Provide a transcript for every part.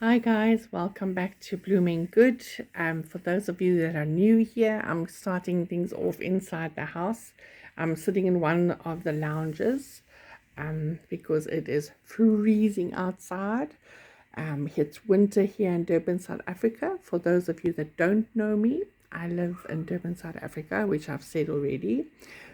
Hi guys, welcome back to Blooming Good. For those of you that are new here, I'm starting things off inside the house. I'm sitting in one of the lounges because it is freezing outside. It's winter here in Durban, South Africa. For those of you that don't know me, I live in Durban, South Africa, which I've said already.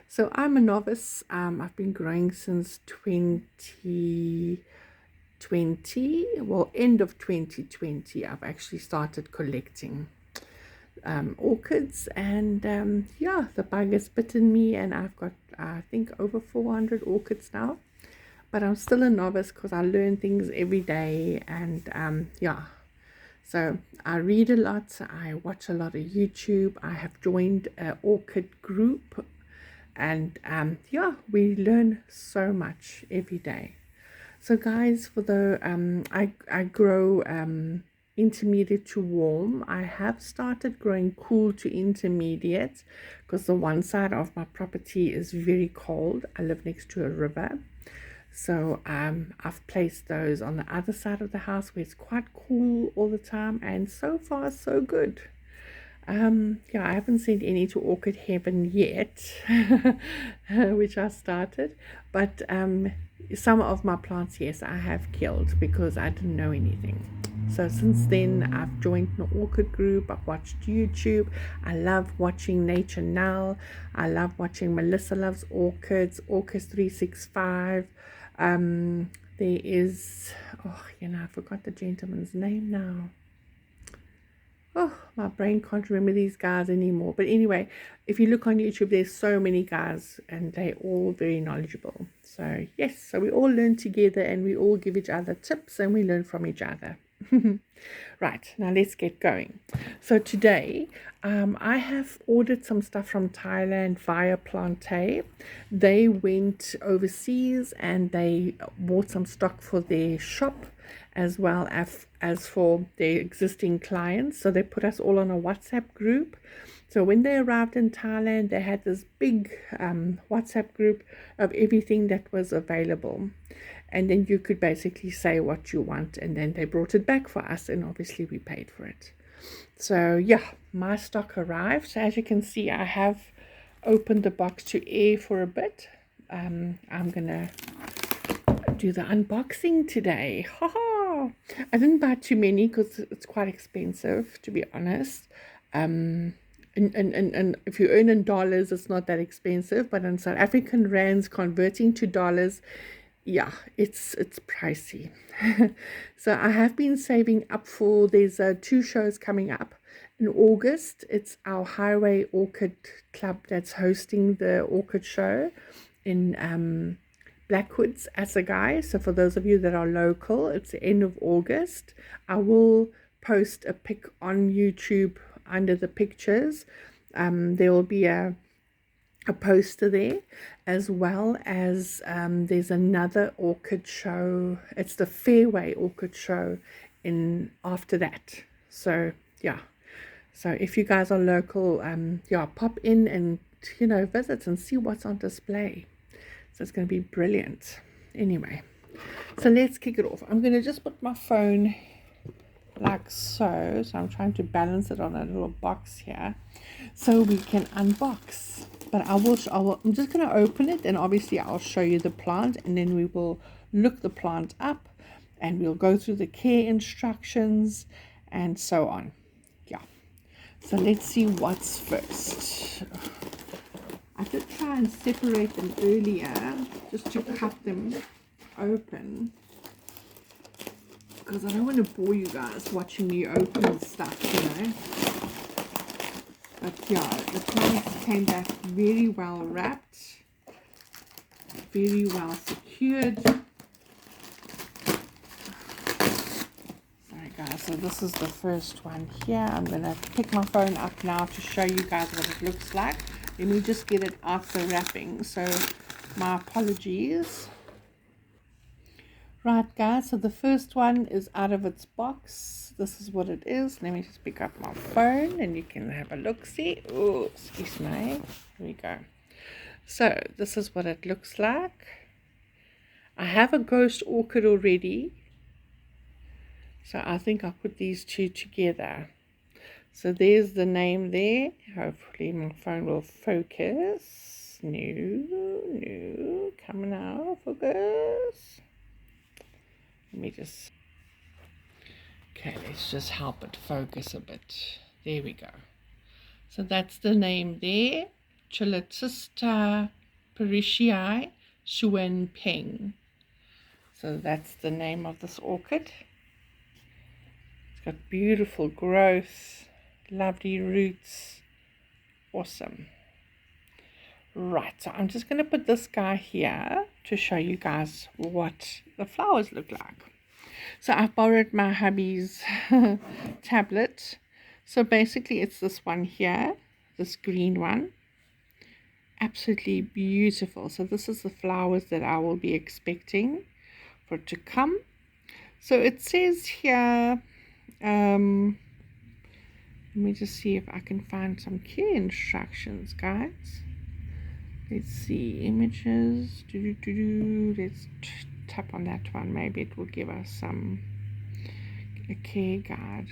So I'm a novice. I've been growing since 2020, well, end of 2020. I've actually started collecting orchids, and yeah, the bug has bitten me, and I've got I think over 400 orchids now. But I'm still a novice because I learn things every day, and yeah, so I read a lot, I watch a lot of YouTube. I have joined an orchid group, and yeah, we learn so much every day. So guys, for the I grow intermediate to warm. I have started growing cool to intermediate because the one side of my property is very cold. I live next to a river. So I've placed those on the other side of the house where it's quite cool all the time, and so far so good. Yeah, I haven't sent any to Orchid Heaven yet, which I started, but some of my plants, yes, I have killed because I didn't know anything. So since then, I've joined an orchid group. I've watched YouTube. I love watching Nature Now. I love watching Melissa Loves Orchids, Orchids 365. There is, oh, I forgot the gentleman's name now. Oh, my brain can't remember these guys anymore. But anyway, if you look on YouTube, there's so many guys and they're all very knowledgeable. So yes, so we all learn together and we all give each other tips and we learn from each other. Right, now let's get going. So today, I have ordered some stuff from Thailand via Plante. They went overseas and they bought some stock for their shop as well as for their existing clients. So they put us all on a WhatsApp group. So when they arrived in Thailand, they had this big WhatsApp group of everything that was available. And then you could basically say what you want, and then they brought it back for us, and obviously we paid for it. So yeah, my stock arrived. So as you can see, I have opened the box to air for a bit. I'm gonna do the unboxing today. Haha! I didn't buy too many because it's quite expensive, to be honest. And if you earn in dollars, it's not that expensive, but in South African rands, converting to dollars, yeah, it's pricey. So I have been saving up for, there's 2 shows coming up in August. It's our Highway Orchid Club that's hosting the orchid show in Blackwoods as a guy. So for those of you that are local, it's the end of August. I will post a pic on YouTube under the pictures. There will be a poster there, as well as there's another orchid show. It's the Fairway Orchid Show in after that. So yeah, so if you guys are local, yeah, pop in and visit and see what's on display. So it's going to be brilliant. Anyway, so let's kick it off. I'm going to just put my phone like so. So I'm trying to balance it on a little box here so we can unbox. But I'm just going to open it, and obviously I'll show you the plant, and then we will look the plant up and we'll go through the care instructions and so on. Yeah. So let's see what's first. I did try and separate them earlier just to cut them open, because I don't want to bore you guys watching me open stuff. But yeah, the plants came back very well wrapped, very well secured. Sorry guys, so this is the first one here. I'm going to pick my phone up now to show you guys what it looks like. Let me just get it out the wrapping, so my apologies. Right guys, so the first one is out of its box. This is what it is. Let me just pick up my phone and you can have a look-see. Oh, excuse me. Here we go. So this is what it looks like. I have a ghost orchid already. So I think I'll put these two together. So there's the name there. Hopefully my phone will focus. No, come now, focus. Let me just, okay, let's just help it focus a bit. There we go. So that's the name there. Chilatista parishii Suen Peng. So that's the name of this orchid. It's got beautiful growth, lovely roots, awesome. Right, so I'm just going to put this guy here to show you guys what the flowers look like. So I've borrowed my hubby's tablet. So basically it's this one here, this green one. Absolutely beautiful. So this is the flowers that I will be expecting for it to come. So it says here, let me just see if I can find some care instructions, guys. Let's see, images. Let's tap on that one. Maybe it will give us a care guide.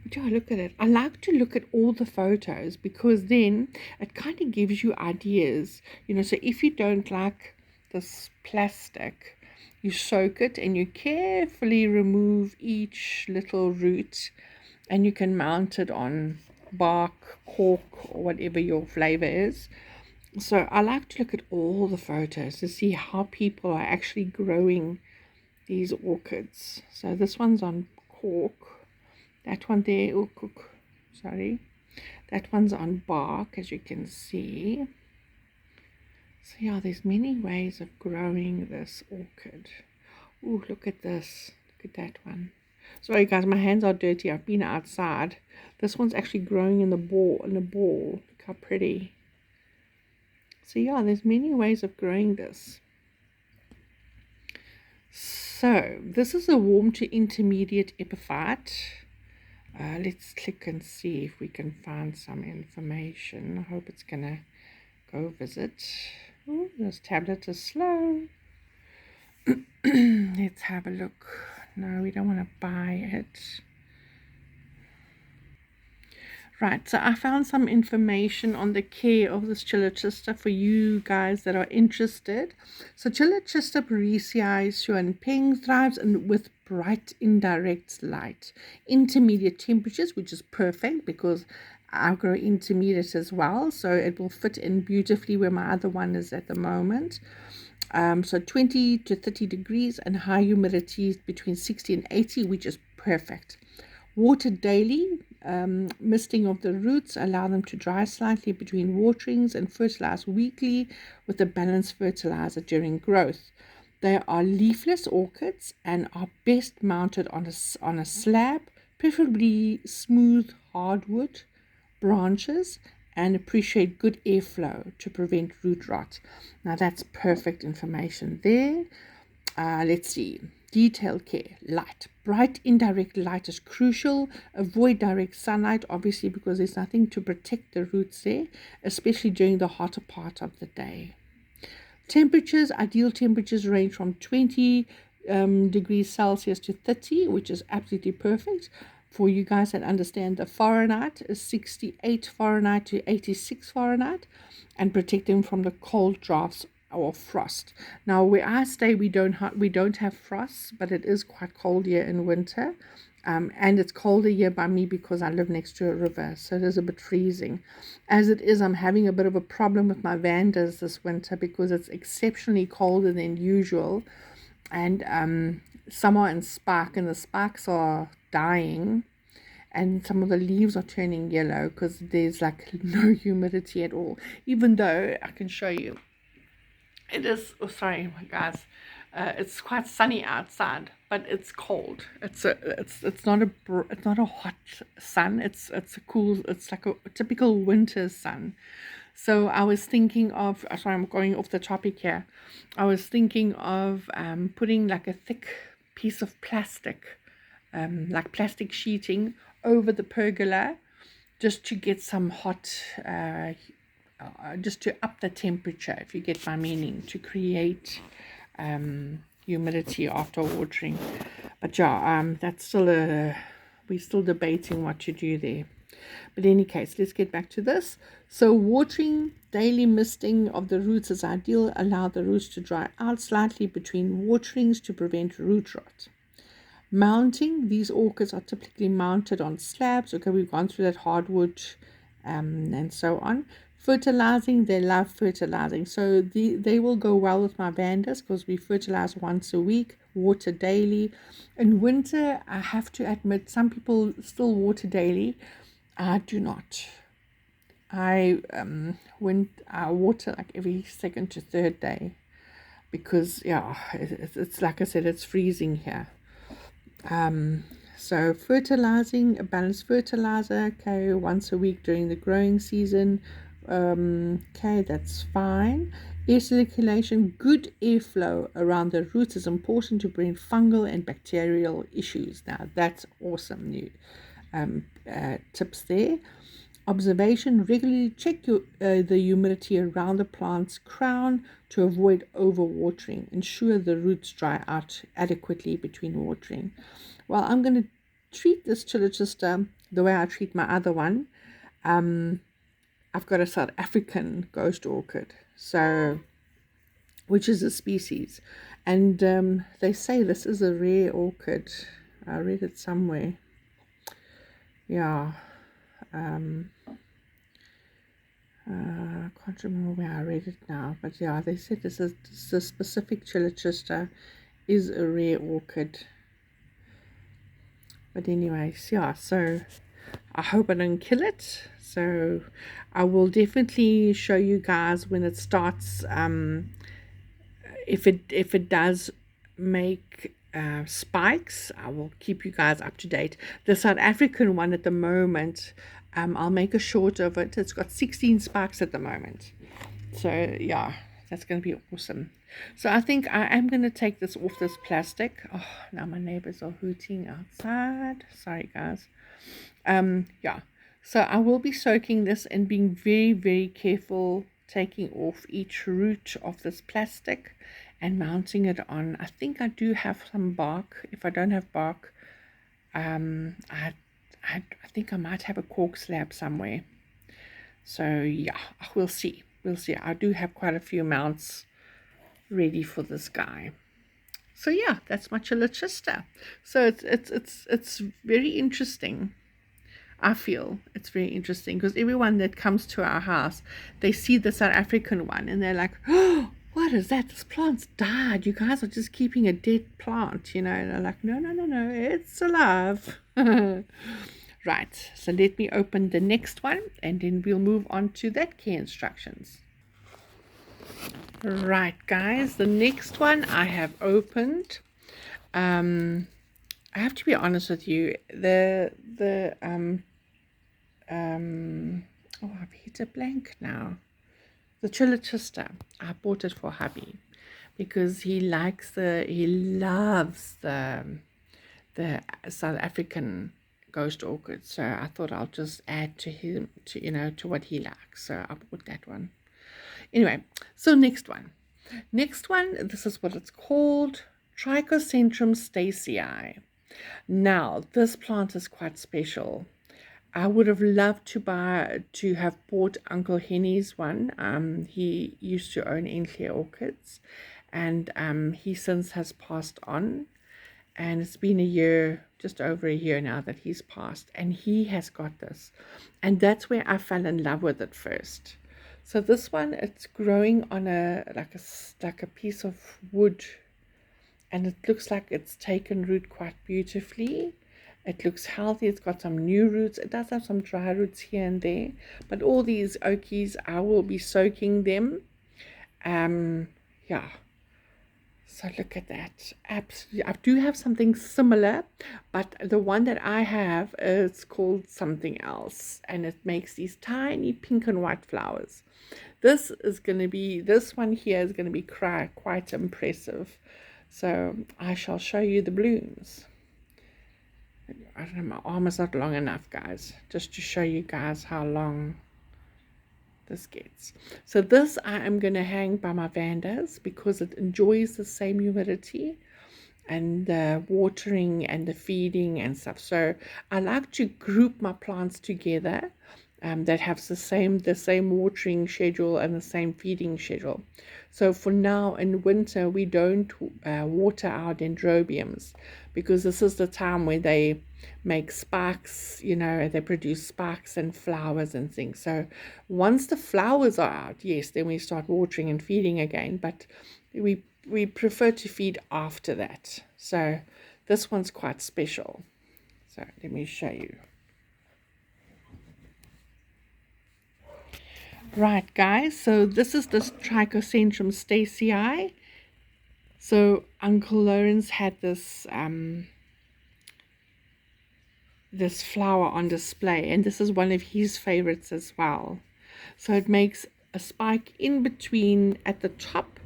But yeah, look at it. I like to look at all the photos because then it kind of gives you ideas. So if you don't like this plastic, you soak it and you carefully remove each little root, and you can mount it on bark, cork, or whatever your flavor is. So I like to look at all the photos to see how people are actually growing these orchids. So this one's on cork. That one there, that one's on bark, as you can see. So yeah, there's many ways of growing this orchid. Oh, look at this. Look at that one. Sorry guys, my hands are dirty. I've been outside. This one's actually growing in a ball. Look how pretty. So yeah, there's many ways of growing this. So this is a warm to intermediate epiphyte. Let's click and see if we can find some information. I hope it's gonna go visit. Oh, this tablet is slow. Let's have a look. No, we don't want to buy it. Right, so I found some information on the care of this Chilatista for you guys that are interested. So Chilatista parisiae Xuan Peng thrives with bright indirect light, intermediate temperatures, which is perfect because I grow intermediate as well, so it will fit in beautifully where my other one is at the moment. So 20 to 30 degrees and high humidity between 60 and 80, which is perfect. Water daily, misting of the roots, allow them to dry slightly between waterings, and fertilize weekly with a balanced fertilizer during growth. They are leafless orchids and are best mounted on a slab, preferably smooth hardwood branches, and appreciate good airflow to prevent root rot. Now that's perfect information there. Let's see. Detailed care. Light. Bright indirect light is crucial. Avoid direct sunlight, obviously, because there's nothing to protect the roots there, especially during the hotter part of the day. Temperatures. Ideal temperatures range from 20 degrees Celsius to 30, which is absolutely perfect. For you guys that understand the Fahrenheit, is 68 Fahrenheit to 86 Fahrenheit, and protect them from the cold drafts or frost. Now where I stay, we don't have frost, but it is quite cold here in winter, and it's colder here by me because I live next to a river, so it is a bit freezing. As it is, I'm having a bit of a problem with my vandas this winter because it's exceptionally colder than usual, and some are in spark, and the sparks are dying, and some of the leaves are turning yellow because there's like no humidity at all, even though I can show you it is, oh sorry guys, it's quite sunny outside, but it's cold. It's not a hot sun. It's a cool, it's like a typical winter sun. So I was thinking of, sorry, I'm going off the topic here. I was thinking of putting like a thick piece of plastic, like plastic sheeting over the pergola, just to get some hot, just to up the temperature, if you get my meaning, to create humidity after watering. But yeah, that's still we're still debating what to do there. But in any case, let's get back to this. So watering, daily misting of the roots is ideal. Allow the roots to dry out slightly between waterings to prevent root rot. Mounting, these orchids are typically mounted on slabs. Okay, we've gone through that hardwood and so on. Fertilizing, they love fertilizing. So they will go well with my vandas because we fertilize once a week, water daily. In winter, I have to admit, some people still water daily. I do not. I water like every second to third day because yeah, it's like I said, it's freezing here. So fertilizing, a balanced fertilizer, okay, once a week during the growing season. Okay, that's fine. Air circulation, good airflow around the roots is important to prevent fungal and bacterial issues. Now that's awesome new tips there. Observation, regularly check the humidity around the plant's crown to avoid overwatering. Ensure the roots dry out adequately between watering. Well, I'm going to treat this Chilochista the way I treat my other one. I've got a South African ghost orchid, so which is a species, and they say this is a rare orchid. I read it somewhere. Yeah. I can't remember where I read it now, but yeah, they said this specific Chilochista is a rare orchid. But anyways, yeah, so I hope I don't kill it. So I will definitely show you guys when it starts, if it does make spikes. I will keep you guys up to date. The South African one at the moment, I'll make a short of it. It's got 16 spikes at the moment. So yeah, that's going to be awesome. So I think I am going to take this off this plastic. Oh, now my neighbors are hooting outside. Sorry guys. Yeah, so I will be soaking this and being very, very careful, taking off each root of this plastic and mounting it on. I think I do have some bark. If I don't have bark, I think I might have a cork slab somewhere. So yeah, we'll see. We'll see. I do have quite a few mounts ready for this guy. So yeah, that's my Chilochista. So it's very interesting. I feel it's very interesting because everyone that comes to our house, they see the South African one and they're like, oh, what is that? This plant's died. You guys are just keeping a dead plant, And they're like, no, it's alive. Right, so let me open the next one and then we'll move on to that care instructions. Right, guys, the next one I have opened. I have to be honest with you. I've hit a blank now. The Chilochista. I bought it for hubby because he loves the South African ghost orchid. So I thought I'll just add to him to what he likes. So I bought that one. Anyway, so next one, this is what it's called, Trichocentrum stacei. Now, this plant is quite special. I would have loved to have bought Uncle Henny's one. He used to own Enclair Orchids, and he since has passed on. And it's been a year, just over a year now that he's passed, and he has got this. And that's where I fell in love with it first. So this one, it's growing on like a piece of wood, and it looks like it's taken root quite beautifully. It looks healthy. It's got some new roots. It does have some dry roots here and there, but all these oakies, I will be soaking them. Yeah. So look at that. Absolutely. I do have something similar, but the one that I have is called something else, and it makes these tiny pink and white flowers. This one here is going to be quite impressive. So I shall show you the blooms. I don't know, my arm is not long enough, guys, just to show you guys how long this gets. So this I am going to hang by my vandas because it enjoys the same humidity. and the watering and the feeding and stuff. So I like to group my plants together that have the same watering schedule and the same feeding schedule. So for now in winter we don't water our dendrobiums, because this is the time where they make sparks, they produce sparks and flowers and things. So once the flowers are out, yes, then we start watering and feeding again, but we prefer to feed after that. So this one's quite special. So let me show you. Right, guys, so this is the Trichocentrum stacyi. So Uncle Lawrence had this flower on display, and this is one of his favorites as well. So it makes a spike in between at the top,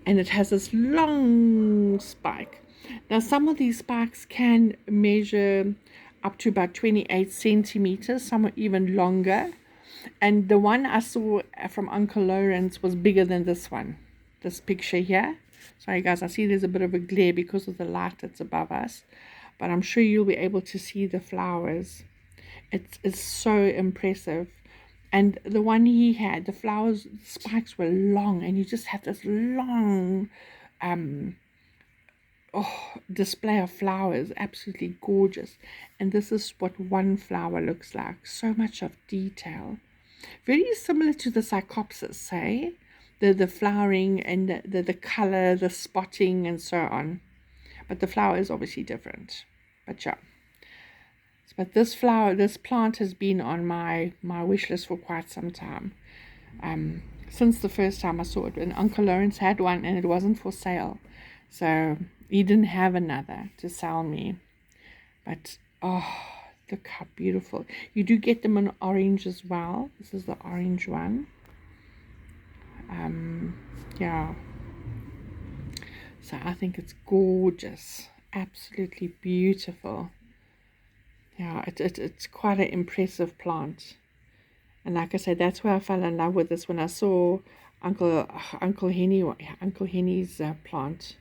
and it has this long spike. Now some of these spikes can measure up to about 28 centimeters, some are even longer. And the one I saw from Uncle Lawrence was bigger than this one, this picture here. Sorry guys, I see there's a bit of a glare because of the light that's above us, but I'm sure you'll be able to see the flowers. It's so impressive. And the one he had, the flowers, spikes were long, and you just have this long display of flowers, absolutely gorgeous. And this is what one flower looks like, so much of detail. Very similar to the Psychopsis, say, the flowering and the color, the spotting, and so on. But the flower is obviously different. But yeah. But this plant has been on my wish list for quite some time. Since the first time I saw it, and Uncle Lawrence had one, and it wasn't for sale. So he didn't have another to sell me. But, oh, look how beautiful. You do get them in orange as well. This is the orange one. Yeah. So I think it's gorgeous. Absolutely beautiful. Yeah, it's quite an impressive plant. And like I said, that's where I fell in love with this when I saw Uncle Henny's plant.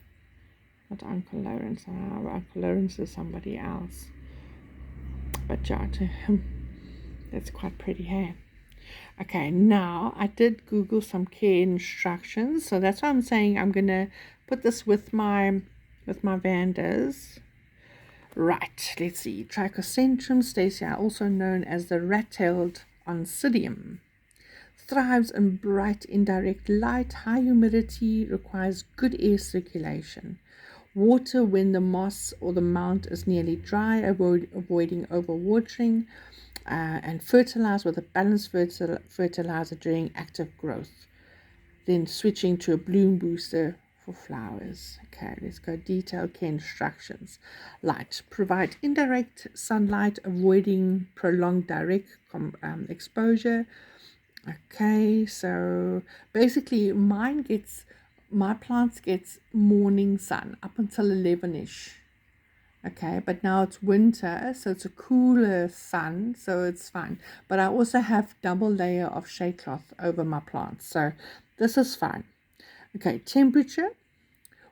Not Uncle Lawrence. Uncle Lawrence is somebody else. But yeah, to him, that's quite pretty, hey? Okay, now I did Google some care instructions, so that's why I'm saying I'm gonna put this with my Vandas. Right, let's see. Trichocentrum stacyi, also known as the rat-tailed oncidium, thrives in bright indirect light. High humidity requires good air circulation. Water when the moss or the mount is nearly dry, avoiding overwatering, and fertilize with a balanced fertilizer during active growth. Then switching to a bloom booster for flowers. Okay, let's go. Detailed care instructions. Light. Provide indirect sunlight, avoiding prolonged direct exposure. Okay, so basically my plants gets morning sun up until 11ish. Okay, but now it's winter, so it's a cooler sun, so it's fine. But I also have double layer of shade cloth over my plants, so this is fine. Okay, temperature.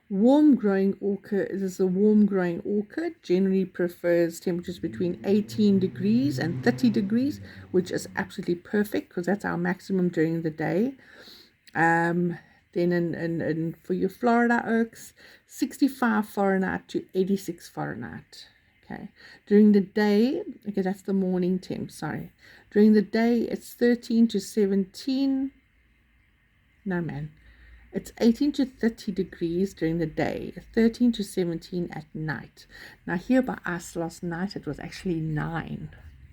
Warm growing orchid, this is a warm growing orchid, generally prefers temperatures between 18 degrees and 30 degrees, which is absolutely perfect because that's our maximum during the day. Then in for your Florida oaks, 65 Fahrenheit to 86 Fahrenheit. Okay, during the day, okay, that's the morning temp, sorry. During the day, it's 13 to 17. No, man. It's 18 to 30 degrees during the day, 13 to 17 at night. Now, here by us last night, it was actually 9,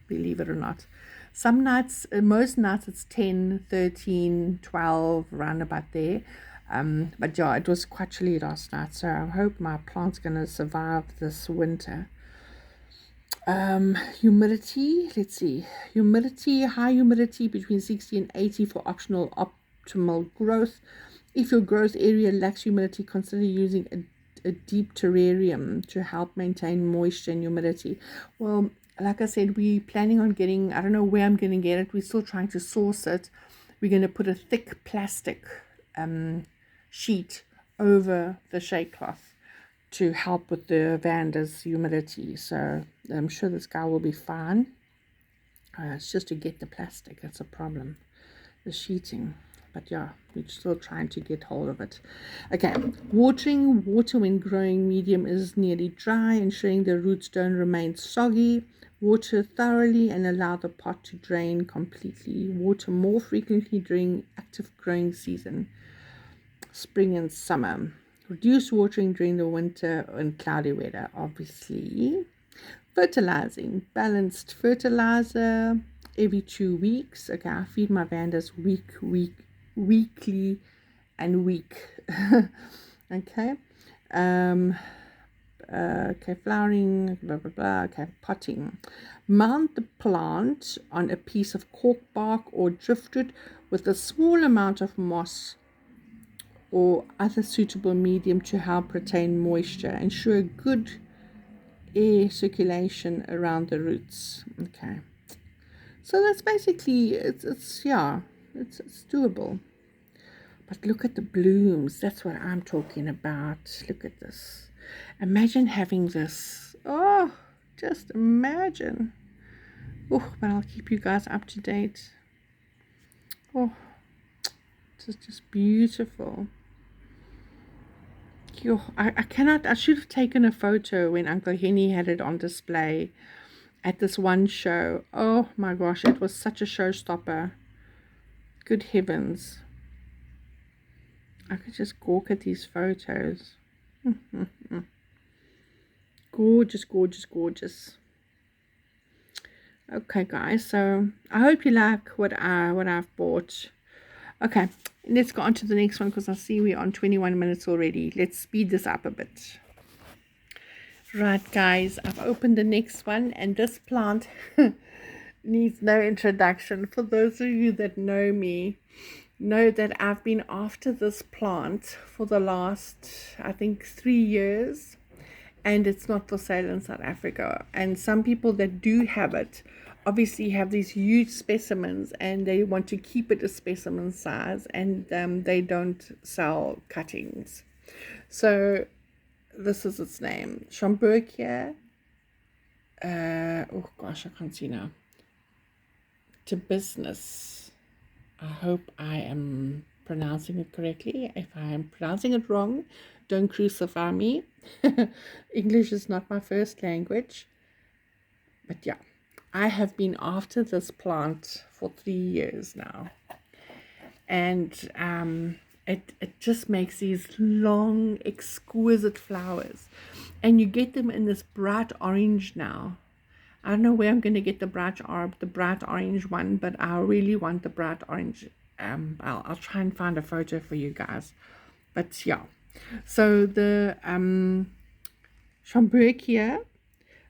believe it or not. Some nights, most nights, it's 10, 13, 12, around about there. But yeah, it was quite chilly last night, so I hope my plant's going to survive this winter. Humidity, let's see. Humidity, high humidity between 60 and 80 for optimal growth. If your growth area lacks humidity, consider using a deep terrarium to help maintain moisture and humidity. Well, like I said, we're planning on getting, I don't know where I'm going to get it. We're still trying to source it. We're going to put a thick plastic sheet over the shade cloth to help with the Vanda's humidity. So I'm sure this guy will be fine. It's just to get the plastic that's a problem, the sheeting. But yeah, we're still trying to get hold of it. Okay, watering water when growing medium is nearly dry, ensuring the roots don't remain soggy. Water thoroughly and allow the pot to drain completely. Water more frequently during active growing season, spring and summer. Reduce watering during the winter and cloudy weather, obviously. Fertilizing, balanced fertilizer every 2 weeks. Okay, I feed my Vandas weekly and week. Okay. Okay, flowering, blah blah blah. Okay, potting. Mount the plant on a piece of cork bark or driftwood with a small amount of moss or other suitable medium to help retain moisture. Ensure good air circulation around the roots. Okay, so that's basically it's doable. But look at the blooms. That's what I'm talking about. Look at this. Imagine having this. Oh, just imagine. Oh, but I'll keep you guys up to date. Oh, this is just beautiful. I cannot. I should have taken a photo when Uncle Henny had it on display at this one show. Oh my gosh, it was such a showstopper. Good heavens. I could just gawk at these photos. Gorgeous, gorgeous, gorgeous. Okay, guys, so I hope you like what I've bought. Okay, let's go on to the next one because I see we're on 21 minutes already. Let's speed this up a bit. Right, guys, I've opened the next one, and this plant needs no introduction. For those of you that know me, know that I've been after this plant for the last, I think, 3 years, and it's not for sale in South Africa. And some people that do have it obviously have these huge specimens and they want to keep it a specimen size, and they don't sell cuttings. So this is its name, Schomburgia. Oh gosh, I can't see now. To business. I hope I am pronouncing it correctly. If I am pronouncing it wrong, don't crucify me. English is not my first language. But yeah, I have been after this plant for 3 years now. And it just makes these long, exquisite flowers. And you get them in this bright orange now. I don't know where I'm going to get the bright orange one, but I really want the bright orange. I'll try and find a photo for you guys. But yeah, so the Schomburgia.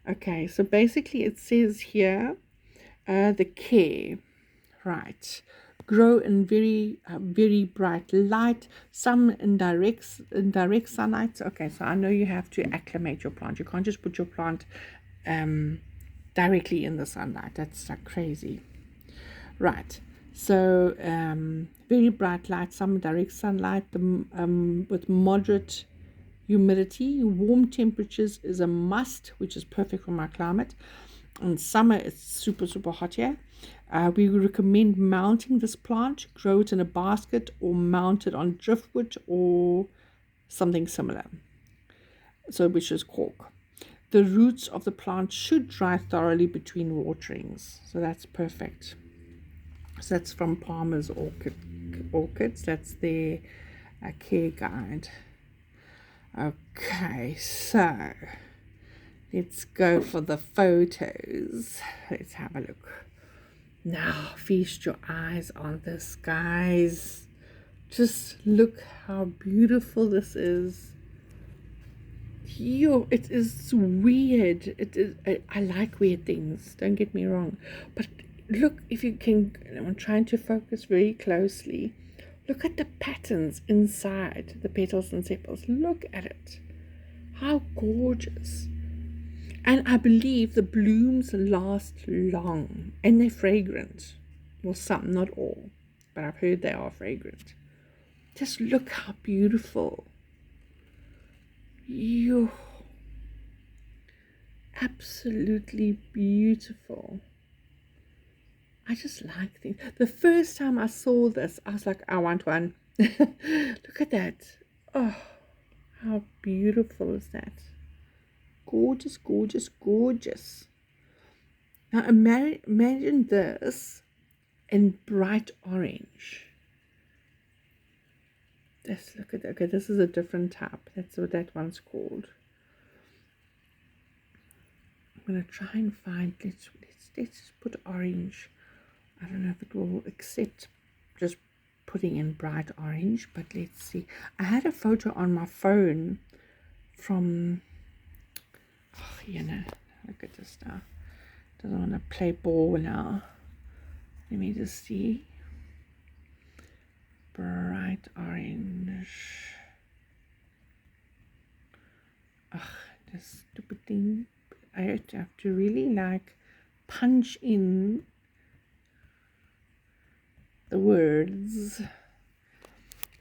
Okay, so basically it says here the care, right? Grow in very bright light, some in direct sunlight. Okay, so I know you have to acclimate your plant. You can't just put your plant directly in the sunlight. That's like crazy. Right, so very bright light, some direct sunlight, with moderate humidity. Warm temperatures is a must, which is perfect for my climate. In summer it's super hot here. We recommend mounting this plant. Grow it in a basket or mount it on driftwood or something similar, so which is cork. The roots of the plant should dry thoroughly between waterings, so that's perfect. So that's from Palmer's Orchids. That's their care guide. Okay, so let's go for the photos. Let's have a look. Now, feast your eyes on this, guys. Just look how beautiful this is. It is weird. It is. I like weird things. Don't get me wrong, but look, if you can. I'm trying to focus very closely. Look at the patterns inside the petals and sepals. Look at it. How gorgeous. And I believe the blooms last long and they're fragrant. Well, some, not all, but I've heard they are fragrant. Just look how beautiful. You absolutely beautiful. I just like things. The first time I saw this, I was like, I want one. Look at that. Oh, how beautiful is that? Gorgeous, gorgeous, gorgeous. Now imagine this in bright orange. Let's look at that. Okay, this is a different type. That's what that one's called. I'm gonna try and find. Let's just put orange. I don't know if it will accept just putting in bright orange, but let's see. I had a photo on my phone from. Oh, look at this now. Doesn't want to play ball now. Let me just see. Bright orange. Ugh, this stupid thing. I have to really punch in the words.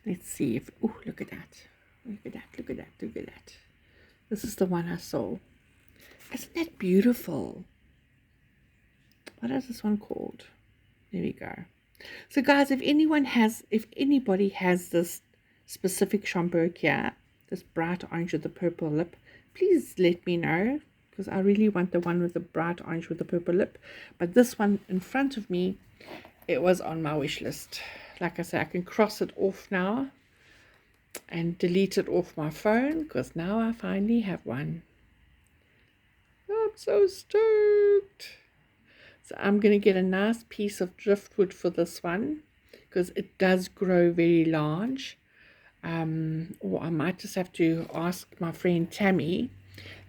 Let's see if. Oh, look at that. Look at that. Look at that. Look at that. This is the one I saw. Isn't that beautiful? What is this one called? There we go. So guys, if anybody has this specific Schomburgkia, this bright orange with the purple lip, please let me know, because I really want the one with the bright orange with the purple lip. But this one in front of me, it was on my wish list. Like I said, I can cross it off now and delete it off my phone, because now I finally have one. I'm so stoked. So I'm going to get a nice piece of driftwood for this one, because it does grow very large. Or I might just have to ask my friend Tammy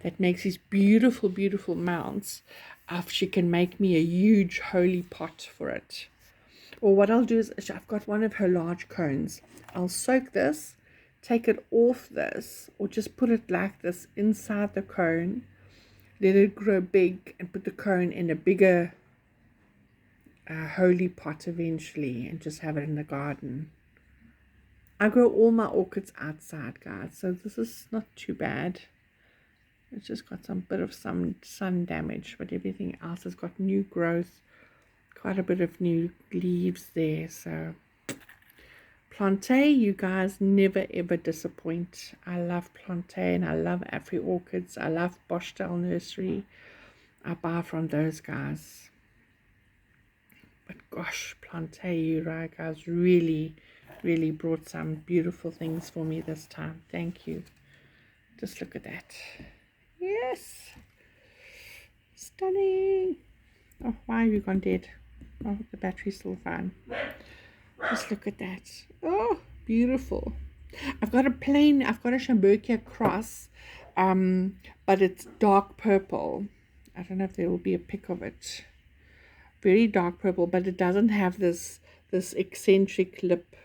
that makes these beautiful, beautiful mounts if she can make me a huge holy pot for it. Or what I'll do is, I've got one of her large cones. I'll soak this, take it off this, or just put it like this inside the cone, let it grow big, and put the cone in a bigger holy pot eventually, and just have it in the garden. I grow all my orchids outside, guys, so this is not too bad. It's just got some bit of some sun damage, but everything else has got new growth, quite a bit of new leaves there. So Plantain, you guys never ever disappoint. I love Plantain, I love Afri Orchids, I love Boschtel Nursery. I buy from those guys. But gosh, Plantain, you right guys, really brought some beautiful things for me this time. Thank you. Just look at that. Yes, stunning. Oh, why have you gone dead? Oh, the battery's still fine. Just look at that. Oh, beautiful. I've got a Schomburgkia cross, but it's dark purple. I don't know if there will be a pic of it. Very dark purple, but it doesn't have this eccentric lip,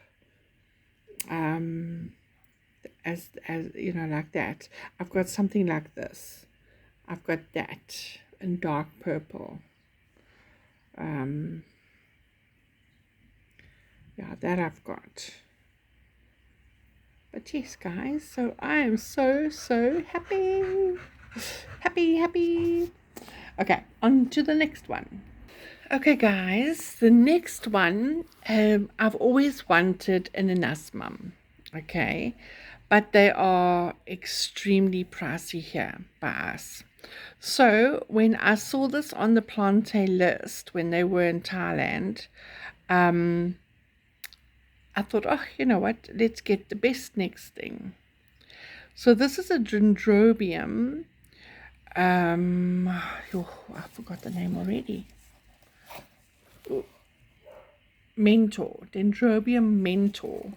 as you know, like that. I've got something like this. I've got that in dark purple. Yeah, that I've got. But yes, guys, so I am so happy. Happy. Okay, on to the next one. Okay, guys, the next one, I've always wanted an anasmum, okay, but they are extremely pricey here by us. So when I saw this on the Plantain list when they were in Thailand, I thought, oh, you know what, let's get the best next thing. So this is a dendrobium. I forgot the name already. Mentor, Dendrobium mentor.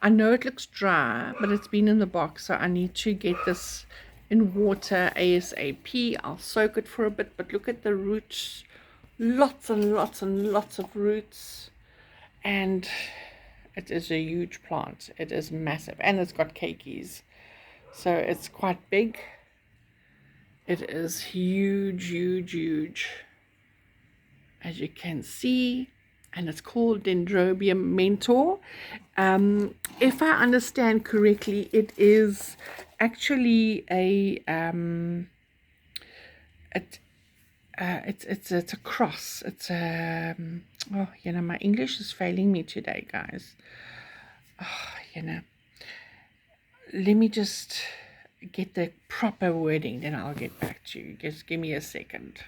I know it looks dry, but it's been in the box, so I need to get this in water ASAP. I'll soak it for a bit, but look at the roots. Lots and lots and lots of roots. And it is a huge plant. It is massive, and it's got keikis, so it's quite big. It is huge, as you can see. and it's called Dendrobium mentor. If I understand correctly, it is actually it, it's a cross. It's oh, you know, my English is failing me today, guys. Oh, you know, let me just get the proper wording, then I'll get back to you. Just give me a second.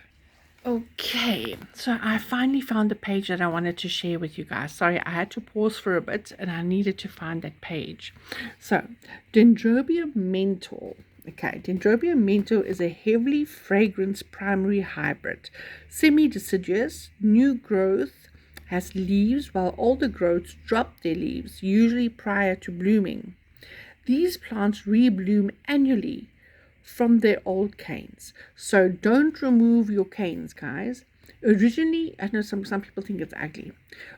Okay, so I finally found the page that I wanted to share with you guys. Sorry, I had to pause for a bit and I needed to find that page. So, Dendrobium mentor. Okay, Dendrobium mentor is a heavily fragrance primary hybrid, semi-deciduous, new growth, has leaves while older growths drop their leaves, usually prior to blooming. These plants rebloom annually from their old canes. So don't remove your canes, guys. Originally, I know some people think it's ugly.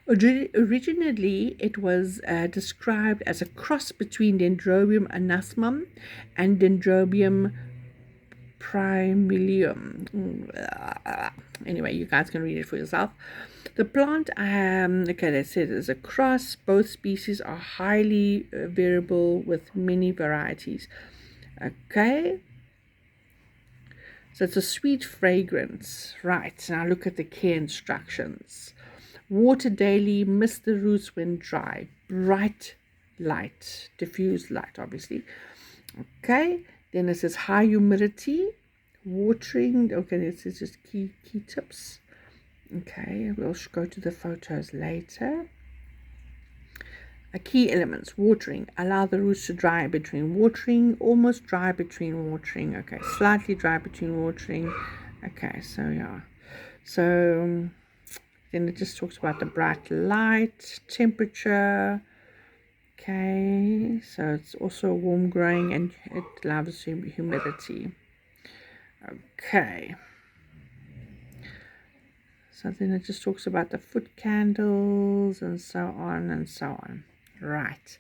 Originally, it was described as a cross between Dendrobium anasmum and Dendrobium primilium. Anyway, you guys can read it for yourself. The plant, okay, they said is a cross. Both species are highly variable with many varieties. Okay. So it's a sweet fragrance. Right, now look at the care instructions. Water daily, mist the roots when dry. Bright light, diffuse light, obviously. Okay, then it says high humidity, watering. Okay, this is just key tips. Okay, we'll go to the photos later. Key elements: watering, allow the roots to dry between watering, almost dry between watering, okay, slightly dry between watering. Okay, so yeah, so then it just talks about the bright light, temperature. Okay, so it's also warm growing and it loves humidity. Okay, so then it just talks about the foot candles and so on and so on. Right,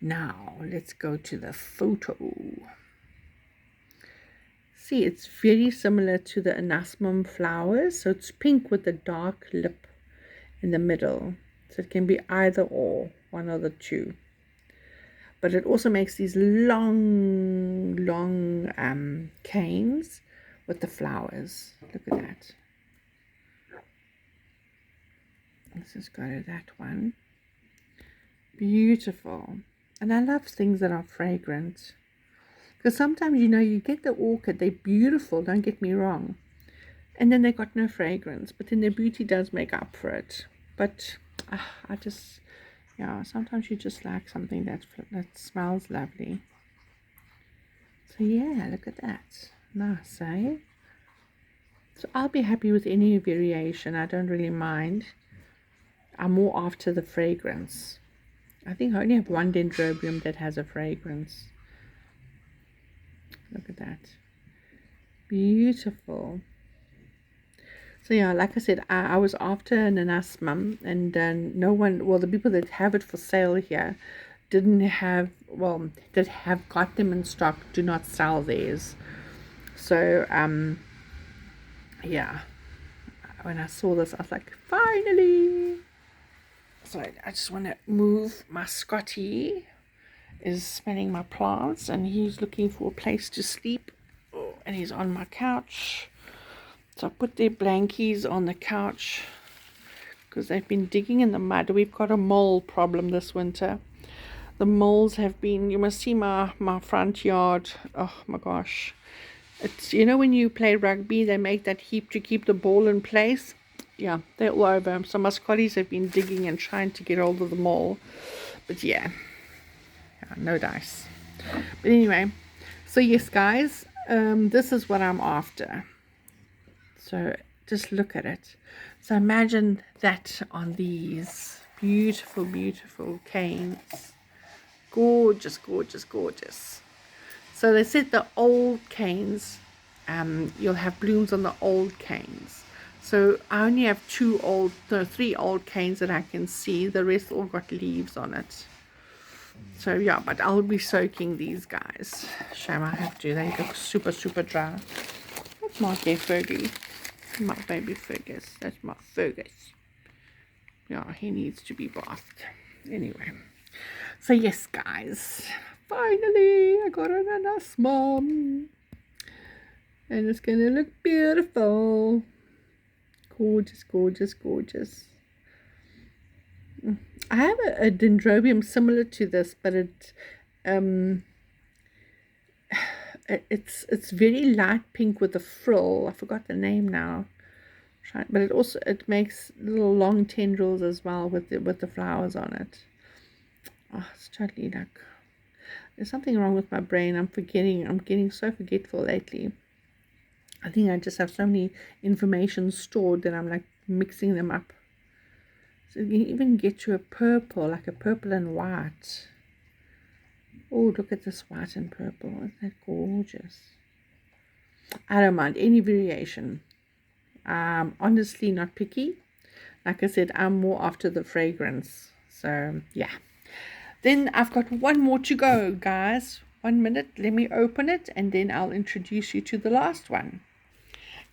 now let's go to the photo. See, it's very similar to the anasmum flowers. So it's pink with a dark lip in the middle. So it can be either or, one of the two. But it also makes these long canes with the flowers. Look at that. Let's just go to that one. Beautiful. And I love things that are fragrant, because sometimes, you know, you get the orchid, they're beautiful, don't get me wrong, and then they got no fragrance, but then their beauty does make up for it. But I just, yeah, sometimes you just like something that smells lovely. So yeah, look at that. Nice, eh? So I'll be happy with any variation. I don't really mind. I'm more after the fragrance. I think I only have one dendrobium that has a fragrance. Look at that. Beautiful. So yeah, like I said, I was after an anasmum, and no one, well, the people that have it for sale here didn't have, well, that have got them in stock do not sell theirs. So yeah, when I saw this, I was like, finally. So I just want to move. My Scotty is smelling my plants and he's looking for a place to sleep. Oh, and he's on my couch. So I put their blankies on the couch because they've been digging in the mud. We've got a mole problem this winter. The moles have been, you must see my front yard. Oh my gosh. It's, you know, when you play rugby, they make that heap to keep the ball in place. Yeah, they're all over. So my Scotties have been digging and trying to get hold of the mole. But yeah, no dice. But anyway, so yes, guys, this is what I'm after. So just look at it. So imagine that on these beautiful, beautiful canes. Gorgeous, gorgeous, gorgeous. So they said the old canes, you'll have blooms on the old canes. So I only have 3 old canes that I can see. The rest all got leaves on it. So yeah, but I'll be soaking these guys. Shame I have to. They look super, super dry. That's my dear Fergie. My baby Fergus. That's my Fergus. Yeah, he needs to be bathed. Anyway, so yes, guys, finally I got an ananas mom, and it's gonna look beautiful. Gorgeous, gorgeous, gorgeous. I have a dendrobium similar to this, but um it's very light pink with a frill. I forgot the name now. But it makes little long tendrils as well with the flowers on it. Oh, it's totally like there's something wrong with my brain. I'm getting so forgetful lately. I think I just have so many information stored that I'm like mixing them up. So you can even get to a purple, like a purple and white. Oh, look at this white and purple. Isn't that gorgeous? I don't mind any variation. Honestly not picky. Like I said, I'm more after the fragrance. So yeah. Then I've got one more to go, guys. 1 minute. Let me open it and then I'll introduce you to the last one.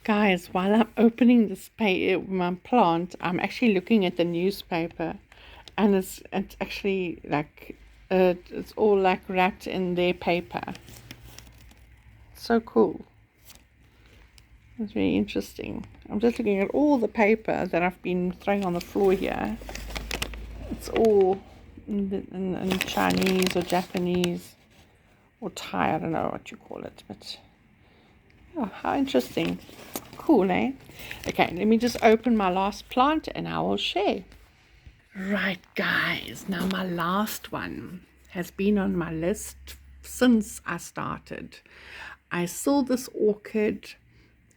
Guys, while I'm opening this my plant, I'm actually looking at the newspaper, and it's actually like it's all like wrapped in their paper. So cool. It's very interesting. I'm just looking at all the paper that I've been throwing on the floor here. It's all in Chinese or Japanese or Thai, I don't know what you call it, but oh, how interesting. Cool, eh? Okay, let me just open my last plant and I will share. Right, guys, now my last one has been on my list since I started. I saw this orchid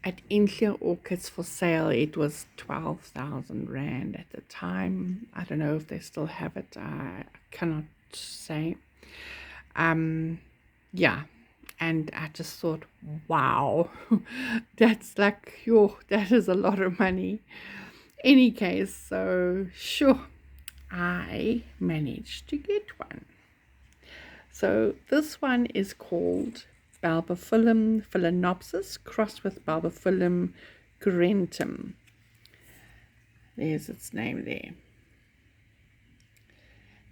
at India Orchids for sale. It was 12,000 Rand at the time. I don't know if they still have it. I cannot say. Yeah, and I just thought, wow, that's like, that is a lot of money. Any case, so sure, I managed to get one. So this one is called Bulbophyllum phalaenopsis crossed with Bulbophyllum grantum. There's its name there.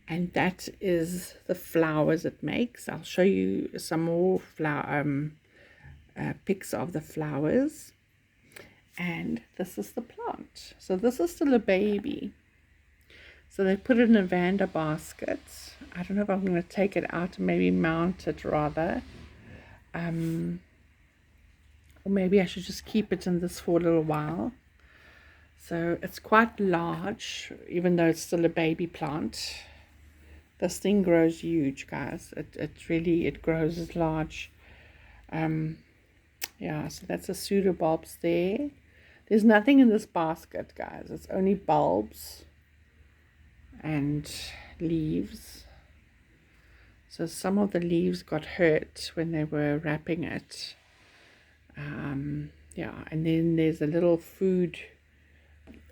And that is the flowers it makes. I'll show you some more pics of the flowers. And this is the plant. So this is still a baby. So they put it in a Vanda basket. I don't know if I'm going to take it out and maybe mount it rather. Or maybe I should just keep it in this for a little while. So it's quite large, even though it's still a baby plant. This thing grows huge, guys. It grows as large. Yeah, so that's a pseudobulbs there. There's nothing in this basket, guys. It's only bulbs and leaves. So some of the leaves got hurt when they were wrapping it. Yeah, and then there's a little food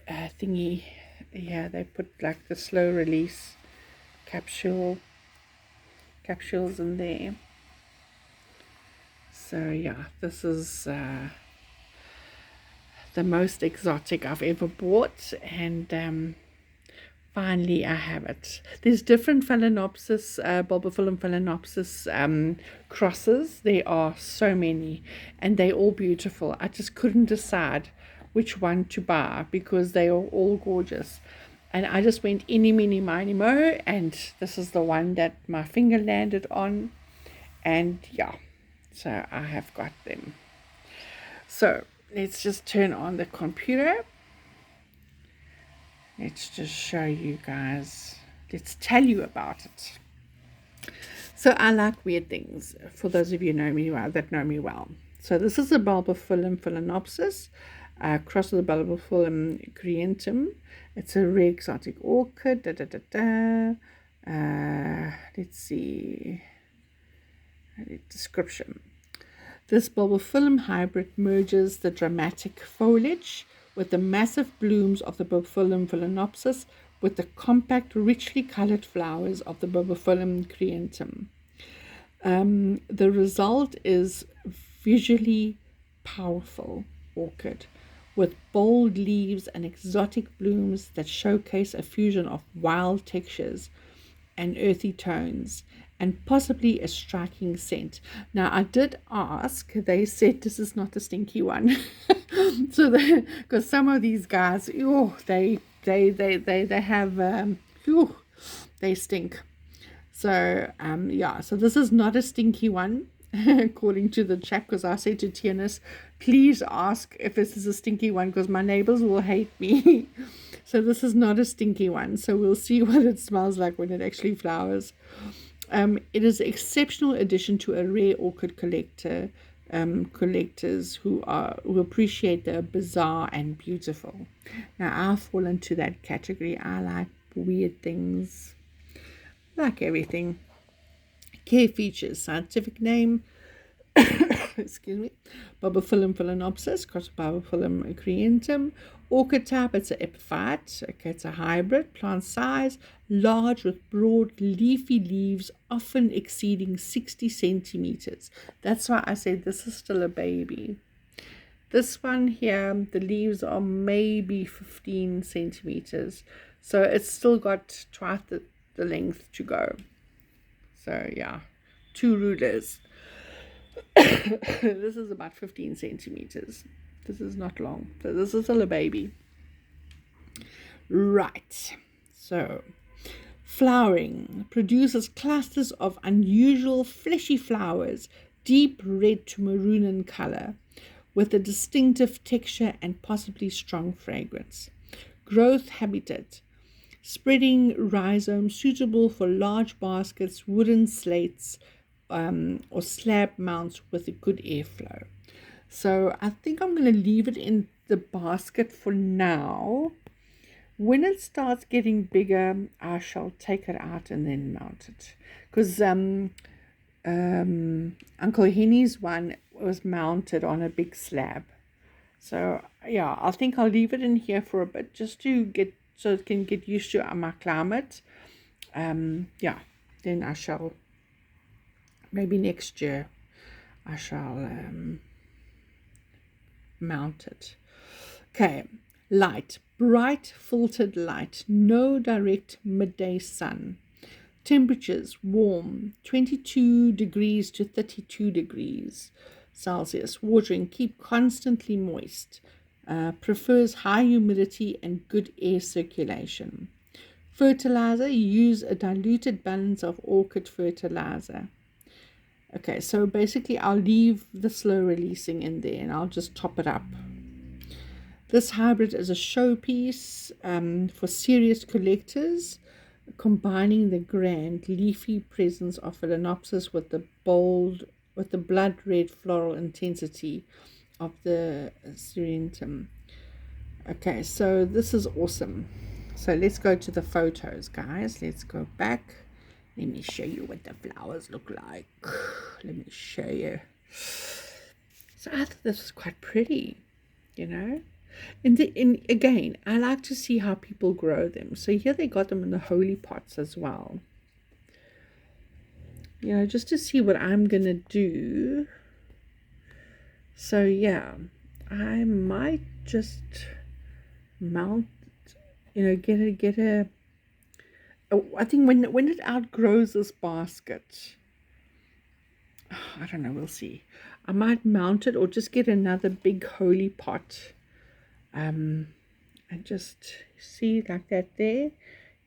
thingy. Yeah, they put like the slow release capsules in there. So yeah, this is the most exotic I've ever bought, and finally I have it. There's different phalaenopsis, Bulbophyllum phalaenopsis crosses. There are so many, and they're all beautiful. I just couldn't decide which one to buy because they are all gorgeous. And I just went eeny, meeny, miny, mo, and this is the one that my finger landed on. And yeah, so I have got them. So let's just turn on the computer. Let's just show you guys. Let's tell you about it. So I like weird things, for those of you that know me well. So this is a Bulbophyllum phalaenopsis, cross with the Bulbophyllum grantum. It's a rare exotic orchid. Let's see. Description. This Bulbophyllum hybrid merges the dramatic foliage with the massive blooms of the Bulbophyllum phalaenopsis with the compact, richly colored flowers of the Bulbophyllum grantum. The result is visually powerful orchid with bold leaves and exotic blooms that showcase a fusion of wild textures and earthy tones, and possibly a striking scent. Now, I did ask, they said this is not a stinky one. So, because some of these guys, oh, they have, they stink. So, yeah, so this is not a stinky one, according to the chap, because I said to Tianis, please ask if this is a stinky one, because my neighbors will hate me. So this is not a stinky one. So we'll see what it smells like when it actually flowers. It is an exceptional addition to a rare orchid collectors who appreciate the bizarre and beautiful. Now I fall into that category. I like weird things, like everything. Care features: scientific name, excuse me, Barbaphyllum phalaenopsis, Barbaphyllum creantum. Orchid type, it's an epiphyte. Okay, it's a hybrid. Plant size, large with broad leafy leaves, often exceeding 60 centimeters. That's why I say this is still a baby. This one here, the leaves are maybe 15 centimeters. So it's still got twice the length to go. So yeah, 2 rulers. This is about 15 centimeters. This is not long. So this is still a baby. Right. So flowering produces clusters of unusual fleshy flowers, deep red to maroon in color, with a distinctive texture and possibly strong fragrance. Growth habitat: spreading rhizomes suitable for large baskets, wooden slates, or slab mounts with a good airflow. So I think I'm going to leave it in the basket for now. When it starts getting bigger, I shall take it out and then mount it. Because Uncle Henny's one was mounted on a big slab. So yeah, I think I'll leave it in here for a bit just to get, so it can get used to my climate. Yeah, then I shall, maybe next year, I shall mount it. Okay, light, bright filtered light, no direct midday sun. Temperatures warm, 22 degrees to 32 degrees Celsius. Watering, keep constantly moist. Prefers high humidity and good air circulation. Fertilizer, use a diluted balance of orchid fertilizer. Okay, so basically I'll leave the slow releasing in there and I'll just top it up. This hybrid is a showpiece for serious collectors, combining the grand leafy presence of Phalaenopsis with the blood red floral intensity of the Syrentum. Okay, so this is awesome. So let's go to the photos, guys. Let's go back. Let me show you what the flowers look like. Let me show you. So I thought this was quite pretty, you know. And again, I like to see how people grow them. So here they got them in the holy pots as well. You know, just to see what I'm going to do. So yeah, I might just mount, you know, get a I think when it outgrows this basket, I don't know, we'll see. I might mount it or just get another big holy pot. And just see like that there.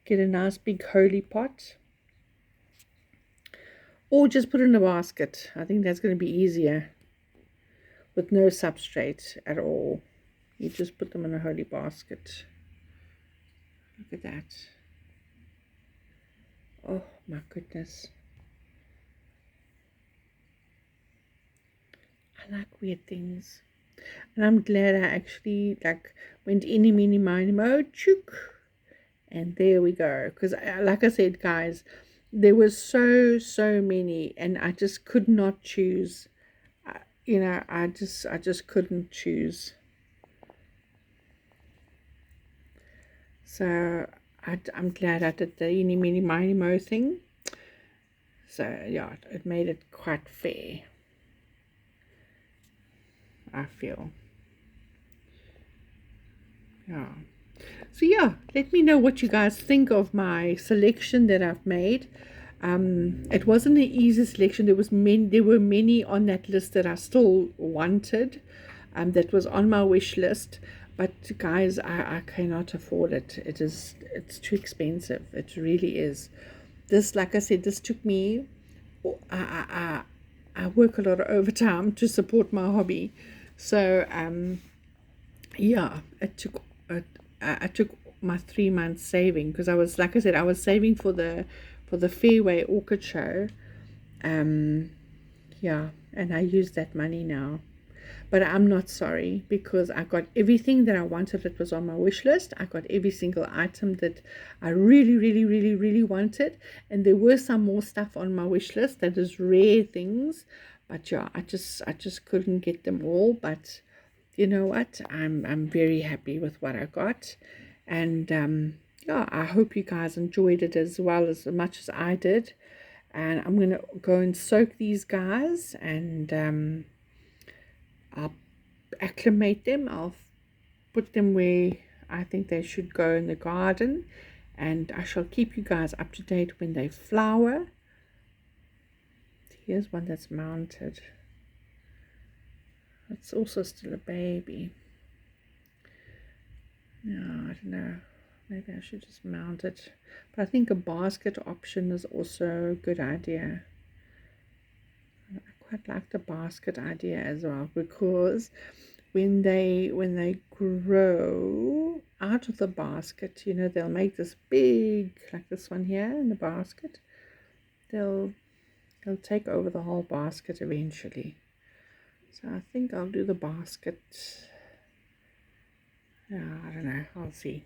Get a nice big holy pot. Or just put it in a basket. I think that's going to be easier. With no substrate at all. You just put them in a holy basket. Look at that. Oh my goodness. I like weird things. And I'm glad I actually went any mini miny mode. Chook. And there we go. Because like I said, guys, there were so many and I just could not choose. You know, I just couldn't choose. So I'm glad I did the eeny, meeny, miny, mo thing. So yeah, it made it quite fair, I feel. Yeah. So yeah, let me know what you guys think of my selection that I've made. It wasn't an easy selection. There were many on that list that I still wanted, that was on my wish list. But guys, I cannot afford it. It's too expensive. It really is. This, like I said, this took me. I work a lot of overtime to support my hobby, so yeah, I took my 3 months saving, because I was, like I said, I was saving for the Fairway Orchid show. Um, yeah, and I used that money now. But I'm not sorry, because I got everything that I wanted that was on my wish list. I got every single item that I really, really, really, really wanted. And there were some more stuff on my wish list that is rare things. But yeah, I just couldn't get them all. But you know what? I'm very happy with what I got. And yeah, I hope you guys enjoyed it as much as I did. And I'm gonna go and soak these guys, and I'll acclimate them. I'll put them where I think they should go in the garden, and I shall keep you guys up to date when they flower. Here's one that's mounted. It's also still a baby. No, I don't know. Maybe I should just mount it. But I think a basket option is also a good idea. I quite like the basket idea as well, because when they grow out of the basket, you know, they'll make this big, like this one here in the basket. They'll take over the whole basket eventually. So I think I'll do the basket. Yeah, I don't know. I'll see.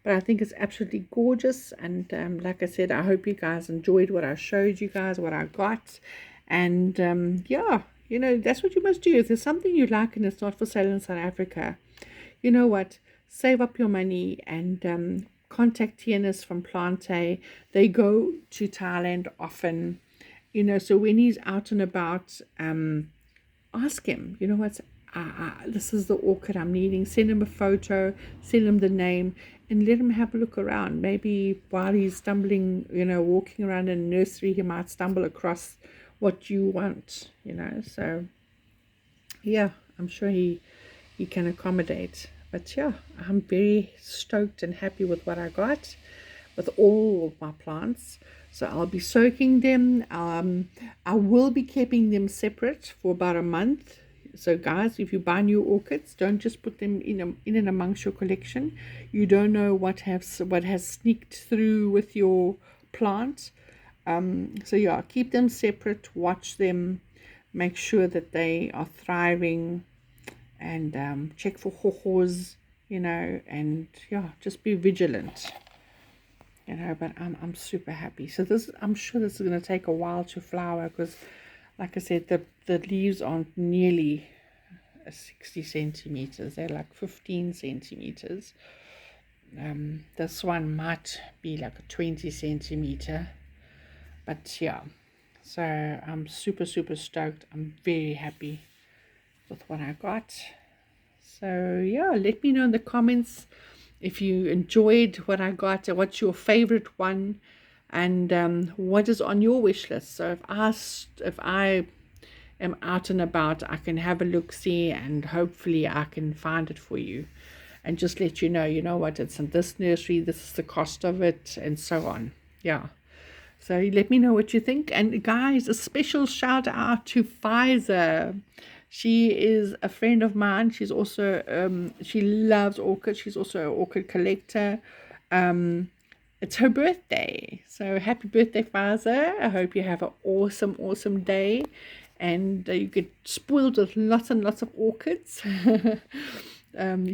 But I think it's absolutely gorgeous. And like I said, I hope you guys enjoyed what I showed you guys, what I got. And yeah, you know, that's what you must do. If there's something you like and it's not for sale in South Africa, you know what? Save up your money and contact Tianis from Plante. They go to Thailand often, you know, so when he's out and about, ask him, you know what, this is the orchid I'm needing. Send him a photo, send him the name, and let him have a look around. Maybe while he's stumbling, you know, walking around in a nursery, he might stumble across what you want, you know. So yeah, I'm sure he can accommodate. But yeah, I'm very stoked and happy with what I got with all of my plants. So I'll be soaking them. I will be keeping them separate for about a month. So guys, if you buy new orchids, don't just put them in and amongst your collection. You don't know what has sneaked through with your plant. So yeah, keep them separate, watch them, make sure that they are thriving, and check for hohos, you know, and yeah, just be vigilant, you know. But I'm super happy. So I'm sure this is going to take a while to flower, because like I said, the leaves aren't nearly 60 centimeters. They're like 15 centimeters. This one might be like a 20 centimeter, but yeah. So I'm super stoked. I'm very happy with what I got. So yeah, let me know in the comments if you enjoyed what I got, what's your favorite one, and what is on your wish list. So if I am out and about, I can have a look see, and hopefully I can find it for you, and just let you know, you know what, it's in this nursery, this is the cost of it, and so on. Yeah. So let me know what you think. And guys, a special shout out to Pfizer. She is a friend of mine. She's also she loves orchids. She's also an orchid collector. It's her birthday, so happy birthday, Pfizer. I hope you have an awesome day, and you get spoiled with lots and lots of orchids.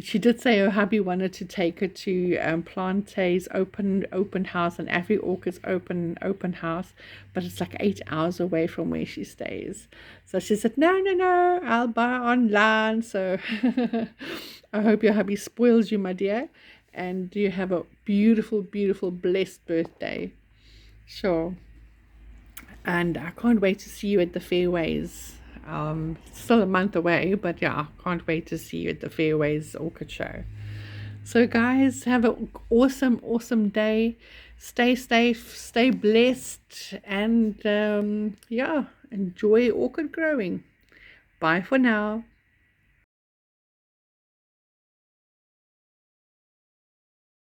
She did say her hubby wanted to take her to Plante's open house, and Afri Orchid's open house, but it's like 8 hours away from where she stays. So she said, no, I'll buy online. So I hope your hubby spoils you, my dear, and you have a beautiful, blessed birthday. Sure. And I can't wait to see you at the fairways. Still a month away, but yeah, I can't wait to see you at the Fairways Orchid Show. So guys, have an awesome day. Stay safe, stay blessed, and yeah, enjoy orchid growing. Bye for now.